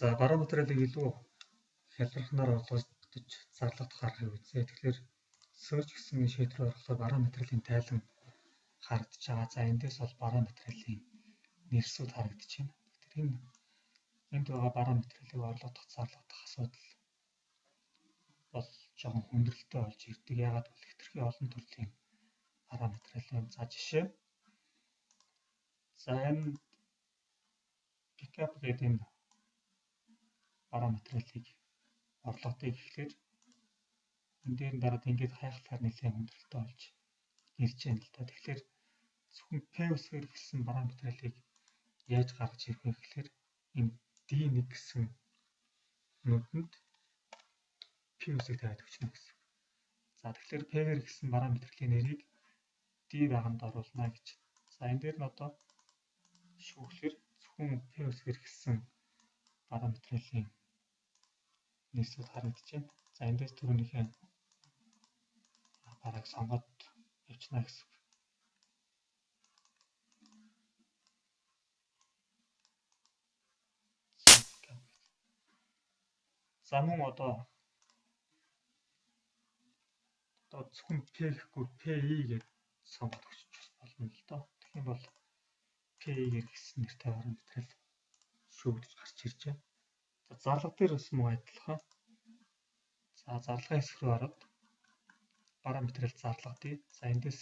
За барометрыг илүү хялбархнаар олгож зарлагдах аргыг үзье. Тэгэхээр search гэсэн шийдвэр орохлоор барометрийн тайлан харагдаж байгаа. За эндээс бол барометрийн нэрсүүд харагдаж байна. Тэгэхээр энд байгаа барометрийг орлогодох зарлагдах асуудал бол жоохон хүндрэлтэй болж ирдэг. Яагаад гэвэл хэтэрхий олон төрлийн параметр байна. За жишээ. За энэ pickup гэдэг энэ параметрыг орлогодыг ихлээр энэ дээр дараад ингээд хайхлахаар нэлээд хүндрэлтэй болж ирж байна л да. Тэгэхээр зөвхөн P үсгээр эхэлсэн параметрыг яаж гаргаж ирэх вэ гэхээр энэ D1 гэсэн нүдэнд P үсэг тавиад өгчнө гэсэн. За тэгэхээр P-гээр эхэлсэн параметрийн нэрийг D баганд оруулна гэж. За энэ дээр нь одоо шүүхлэр зөвхөн P үсгээр эхэлсэн параметрийн нэрсүүд харагдаж байна. За эндээс түрүүнийхээ бараг сонгоод явчихна гэсэн. За мөн одоо зөвхөн P гэхгүй PI гэж сонгоод өгчих болно л доо. Тэгэх юм бол PI-гээр гэсэн нэртэй параметр шүүгдэж гарч ирж байна. За зарлага дээр бас мөн адилхан. За зарлагын хэсэг рүү ороод параметрэл зарлага дий. За эндээс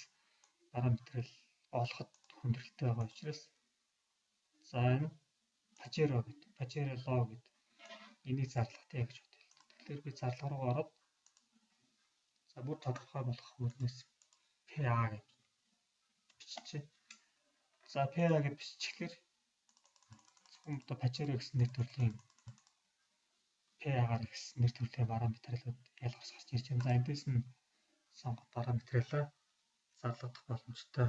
параметрэл олоход хүндрэлтэй байгаа учраас за энэ Pajero гэдэг, Pajero law гэдэг энийг зарлагтай гэж бодъё. Тэгэхээр би зарлага руу ороод за бүр тодорхой болох үгнээс PA гэж биччихье. За PA гэж биччихлээр зөвхөн одоо Pajero гэсэн нэр төрлийн PA-гаар гэсэн нэр төрлийн параметрлууд ялгарч гарч ирж байна. За эндээс нь сонгох параметрлаа зарлагдах боломжтой